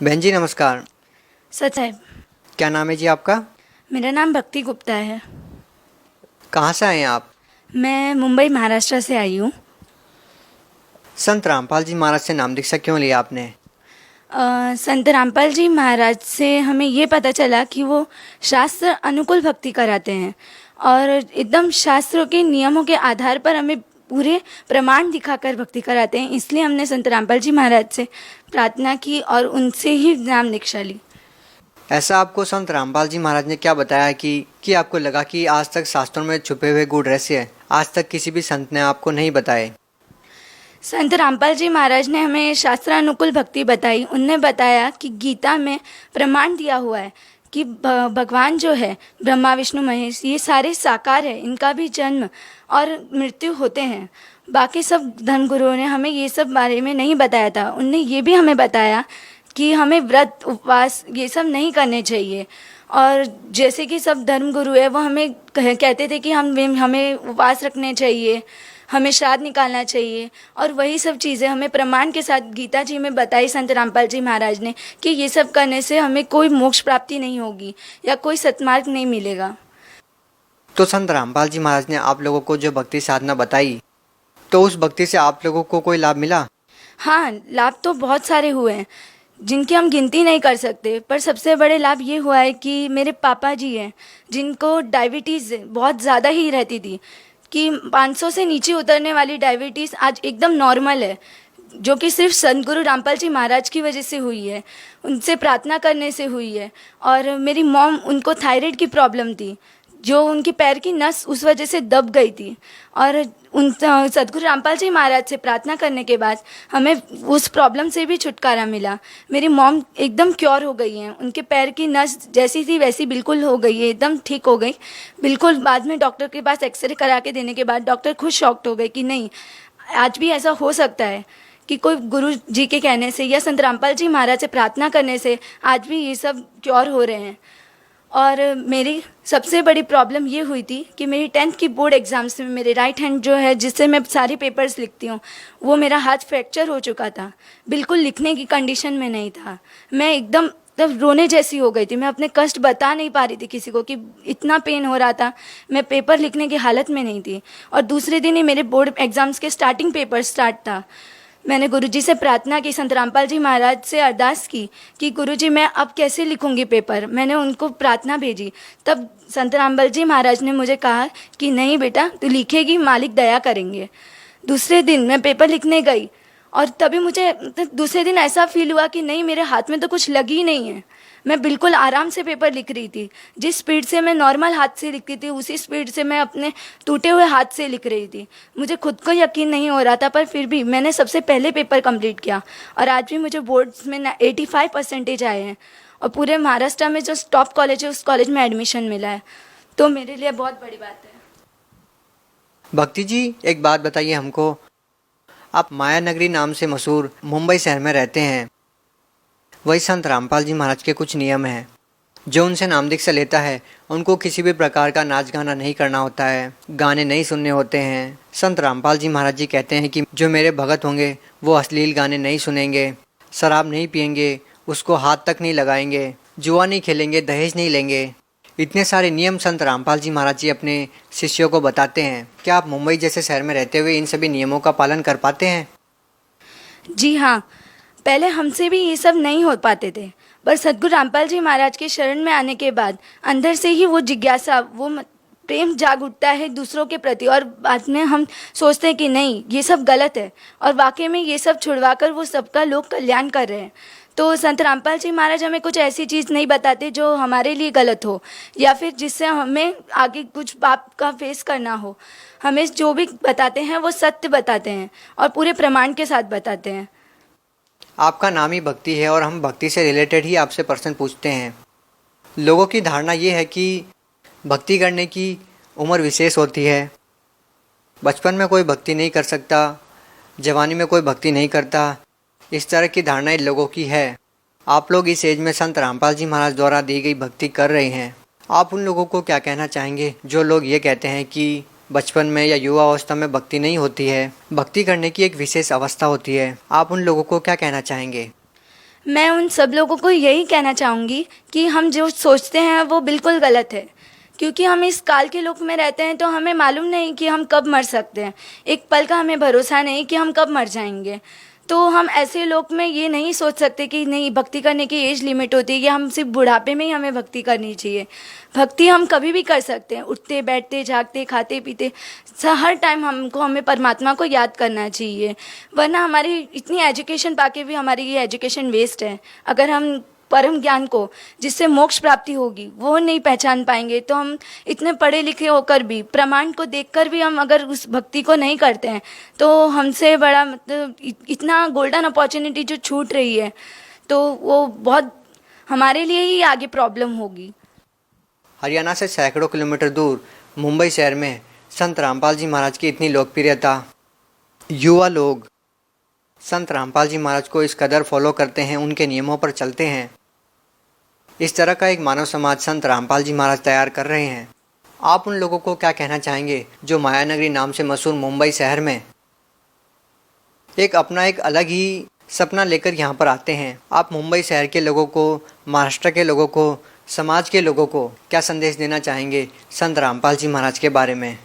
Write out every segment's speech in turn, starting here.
बहन जी नमस्कार। सच है। क्या नाम है जी आपका? मेरा नाम भक्ति गुप्ता है। कहाँ से आए हैं आप? मैं मुंबई महाराष्ट्र से आई हूँ। संत रामपाल जी महाराज से नाम दीक्षा क्यों लिया आपने? संत रामपाल जी महाराज से हमें ये पता चला कि वो शास्त्र अनुकूल भक्ति कराते हैं और एकदम शास्त्रों के नियमों के आधार पर हमें पूरे प्रमाण दिखाकर भक्ति कराते हैं। इसलिए हमने संत रामपाल जी महाराज से प्रार्थना की और उनसे ही नाम दीक्षा ली। ऐसा आपको संत रामपाल जी महाराज ने क्या बताया कि आपको लगा कि आज तक शास्त्रों में छुपे हुए गूढ़ रहस्य आज तक किसी भी संत ने आपको नहीं बताए? संत रामपाल जी महाराज ने हमें शास्त्रानुकूल भक्ति बताई। उनने बताया कि गीता में प्रमाण दिया हुआ है कि भगवान जो है ब्रह्मा विष्णु महेश ये सारे साकार है, इनका भी जन्म और मृत्यु होते हैं। बाकी सब धर्मगुरुओं ने हमें ये सब बारे में नहीं बताया था। उनने ये भी हमें बताया कि हमें व्रत उपवास ये सब नहीं करने चाहिए। और जैसे कि सब धर्मगुरु है वो हमें कहते थे कि हमें उपवास रखने चाहिए, हमें श्राद्ध निकालना चाहिए, और वही सब चीज़ें हमें प्रमाण के साथ गीता जी में बताई संत रामपाल जी महाराज ने कि ये सब करने से हमें कोई मोक्ष प्राप्ति नहीं होगी या कोई सत्मार्ग नहीं मिलेगा। तो संत रामपाल जी महाराज ने आप लोगों को जो भक्ति साधना बताई, तो उस भक्ति से आप लोगों को कोई लाभ मिला? हाँ, लाभ तो बहुत सारे हुए हैं जिनकी हम गिनती नहीं कर सकते, पर सबसे बड़े लाभ ये हुआ है कि मेरे पापा जी हैं जिनको डायबिटीज़ बहुत ज़्यादा ही रहती थी, कि 500 से नीचे उतरने वाली डायबिटीज़ आज एकदम नॉर्मल है, जो कि सिर्फ संत गुरु रामपाल जी महाराज की वजह से हुई है, उनसे प्रार्थना करने से हुई है। और मेरी मॉम, उनको थायराइड की प्रॉब्लम थी, जो उनके पैर की नस उस वजह से दब गई थी, और उन सतगुरु रामपाल जी महाराज से प्रार्थना करने के बाद हमें उस प्रॉब्लम से भी छुटकारा मिला। मेरी मॉम एकदम क्योर हो गई हैं, उनके पैर की नस जैसी थी वैसी बिल्कुल हो गई है, एकदम ठीक हो गई बिल्कुल। बाद में डॉक्टर के पास एक्सरे करा के देने के बाद डॉक्टर खुद शॉक्ड हो गए कि नहीं, आज भी ऐसा हो सकता है कि कोई गुरु जी के कहने से या संत रामपाल जी महाराज से प्रार्थना करने से आज भी ये सब क्योर हो रहे हैं। और मेरी सबसे बड़ी प्रॉब्लम ये हुई थी कि मेरी 10th की बोर्ड एग्ज़ाम्स में मेरे राइट हैंड जो है जिससे मैं सारे पेपर्स लिखती हूँ, वो मेरा हाथ फ्रैक्चर हो चुका था, बिल्कुल लिखने की कंडीशन में नहीं था। मैं एकदम तब रोने जैसी हो गई थी, मैं अपने कष्ट बता नहीं पा रही थी किसी को कि इतना पेन हो रहा था, मैं पेपर लिखने की हालत में नहीं थी। और दूसरे दिन ही मेरे बोर्ड एग्ज़ाम्स के स्टार्टिंग पेपर स्टार्ट था। मैंने गुरुजी से प्रार्थना की, संत रामपाल जी महाराज से अरदास की कि गुरुजी मैं अब कैसे लिखूंगी पेपर। मैंने उनको प्रार्थना भेजी, तब संत रामपाल जी महाराज ने मुझे कहा कि नहीं बेटा, तू लिखेगी, मालिक दया करेंगे। दूसरे दिन मैं पेपर लिखने गई और तभी मुझे दूसरे दिन ऐसा फील हुआ कि नहीं, मेरे हाथ में तो कुछ लगी ही नहीं है। मैं बिल्कुल आराम से पेपर लिख रही थी, जिस स्पीड से मैं नॉर्मल हाथ से लिखती थी उसी स्पीड से मैं अपने टूटे हुए हाथ से लिख रही थी। मुझे खुद को यकीन नहीं हो रहा था, पर फिर भी मैंने सबसे पहले पेपर कंप्लीट किया और आज भी मुझे बोर्ड्स में 85% आए हैं और पूरे महाराष्ट्र में जो टॉप कॉलेज है उस कॉलेज में एडमिशन मिला है, तो मेरे लिए बहुत बड़ी बात है। भक्ति जी एक बात बताइए हमको, आप माया नगरी नाम से मशहूर मुंबई शहर में रहते हैं। वही संत रामपाल जी महाराज के कुछ नियम हैं। जो उनसे नाम दीक्षा लेता है उनको किसी भी प्रकार का नाच गाना नहीं करना होता है, गाने नहीं सुनने होते हैं। संत रामपाल जी महाराज जी कहते हैं कि जो मेरे भगत होंगे वो अश्लील गाने नहीं सुनेंगे, शराब नहीं पिएंगे, उसको हाथ तक नहीं लगाएंगे, जुआ नहीं खेलेंगे, दहेज नहीं लेंगे। इतने सारे नियम संत रामपाल जी महाराज जी अपने शिष्यों को बताते हैं। क्या आप मुंबई जैसे शहर में रहते हुए इन सभी नियमों का पालन कर पाते हैं? जी हाँ, पहले हमसे भी ये सब नहीं हो पाते थे, पर सद्गुरु रामपाल जी महाराज के शरण में आने के बाद अंदर से ही वो जिज्ञासा, वो प्रेम जाग उठता है दूसरों के प्रति, और बाद में हम सोचते हैं कि नहीं, ये सब गलत है, और वाकई में ये सब छुड़वाकर वो सबका लोक कल्याण कर रहे हैं। तो संत रामपाल जी महाराज हमें कुछ ऐसी चीज़ नहीं बताते जो हमारे लिए गलत हो या फिर जिससे हमें आगे कुछ पाप का फेस करना हो। हमें जो भी बताते हैं वो सत्य बताते हैं और पूरे प्रमाण के साथ बताते हैं। आपका नाम ही भक्ति है और हम भक्ति से रिलेटेड ही आपसे प्रश्न पूछते हैं। लोगों की धारणा ये है कि भक्ति करने की उम्र विशेष होती है, बचपन में कोई भक्ति नहीं कर सकता, जवानी में कोई भक्ति नहीं करता। इस तरह की धारणाएं लोगों की है। आप लोग इस एज में संत रामपाल जी महाराज द्वारा दी गई भक्ति कर रहे हैं। आप उन लोगों को क्या कहना चाहेंगे जो लोग ये कहते हैं कि बचपन में या युवा अवस्था में भक्ति नहीं होती है, भक्ति करने की एक विशेष अवस्था होती है? आप उन लोगों को क्या कहना चाहेंगे? मैं उन सब लोगों को यही कहना चाहूँगी कि हम जो सोचते हैं वो बिल्कुल गलत है, क्योंकि हम इस काल के लोक में रहते हैं तो हमें मालूम नहीं कि हम कब मर सकते हैं। एक पल का हमें भरोसा नहीं कि हम कब मर जाएंगे। तो हम ऐसे लोक में ये नहीं सोच सकते कि नहीं, भक्ति करने की एज लिमिट होती है कि हम सिर्फ बुढ़ापे में ही हमें भक्ति करनी चाहिए। भक्ति हम कभी भी कर सकते हैं, उठते बैठते जागते खाते पीते, हर टाइम हमें परमात्मा को याद करना चाहिए। वरना हमारी इतनी एजुकेशन पाके भी हमारी ये एजुकेशन वेस्ट है। अगर हम परम ज्ञान को, जिससे मोक्ष प्राप्ति होगी, वो नहीं पहचान पाएंगे तो हम इतने पढ़े लिखे होकर भी, प्रमाण को देखकर भी हम अगर उस भक्ति को नहीं करते हैं तो हमसे बड़ा मतलब इतना गोल्डन अपॉर्चुनिटी जो छूट रही है, तो वो बहुत हमारे लिए ही आगे प्रॉब्लम होगी। हरियाणा से सैकड़ों किलोमीटर दूर मुंबई शहर में संत रामपाल जी महाराज की इतनी लोकप्रियता, युवा लोग संत रामपाल जी महाराज को इस कदर फॉलो करते हैं, उनके नियमों पर चलते हैं। इस तरह का एक मानव समाज संत रामपाल जी महाराज तैयार कर रहे हैं। आप उन लोगों को क्या कहना चाहेंगे जो मायानगरी नाम से मशहूर मुंबई शहर में एक अपना एक अलग ही सपना लेकर यहाँ पर आते हैं? आप मुंबई शहर के लोगों को, महाराष्ट्र के लोगों को, समाज के लोगों को क्या संदेश देना चाहेंगे संत रामपाल जी महाराज के बारे में?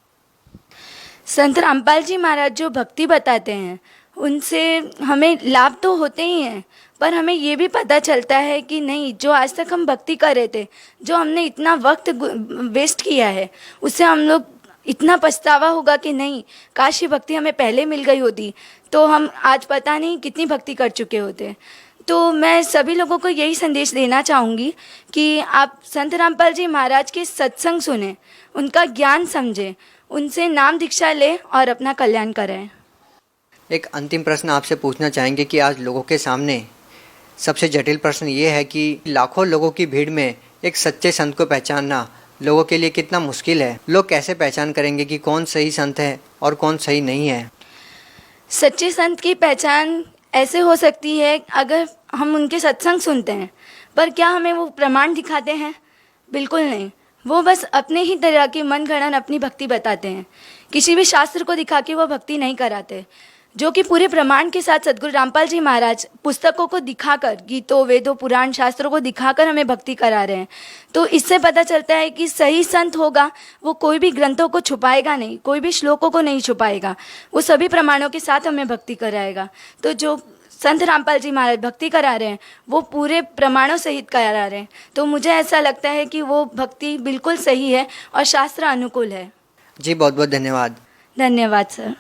संत रामपाल जी महाराज जो भक्ति बताते हैं उनसे हमें लाभ तो होते ही हैं, पर हमें ये भी पता चलता है कि नहीं, जो आज तक हम भक्ति कर रहे थे, जो हमने इतना वक्त वेस्ट किया है, उससे हम लोग इतना पछतावा होगा कि नहीं, काश ये भक्ति हमें पहले मिल गई होती तो हम आज पता नहीं कितनी भक्ति कर चुके होते। तो मैं सभी लोगों को यही संदेश देना चाहूँगी कि आप संत रामपाल जी महाराज के सत्संग सुने, उनका ज्ञान समझें, उनसे नाम दीक्षा लें और अपना कल्याण करें। एक अंतिम प्रश्न आपसे पूछना चाहेंगे कि आज लोगों के सामने सबसे जटिल प्रश्न ये है कि लाखों लोगों की भीड़ में एक सच्चे संत को पहचानना लोगों के लिए कितना मुश्किल है। लोग कैसे पहचान करेंगे कि कौन सही संत है और कौन सही नहीं है? सच्चे संत की पहचान ऐसे हो सकती है अगर हम उनके सत्संग सुनते हैं, पर क्या हमें वो प्रमाण दिखाते हैं? बिल्कुल नहीं। वो बस अपने ही तरह की मन गढ़ंत अपनी भक्ति बताते हैं, किसी भी शास्त्र को दिखा के वो भक्ति नहीं कराते, जो कि पूरे प्रमाण के साथ सद्गुरु रामपाल जी महाराज पुस्तकों को दिखाकर, गीतों वेदों पुराण शास्त्रों को दिखाकर हमें भक्ति करा रहे हैं। तो इससे पता चलता है कि सही संत होगा वो कोई भी ग्रंथों को छुपाएगा नहीं, कोई भी श्लोकों को नहीं छुपाएगा, वो सभी प्रमाणों के साथ हमें भक्ति कराएगा। तो जो संत रामपाल जी महाराज भक्ति करा रहे हैं वो पूरे प्रमाणों सहित करा रहे हैं। तो मुझे ऐसा लगता है कि वो भक्ति बिल्कुल सही है और शास्त्र अनुकूल है। जी बहुत बहुत धन्यवाद। धन्यवाद सर।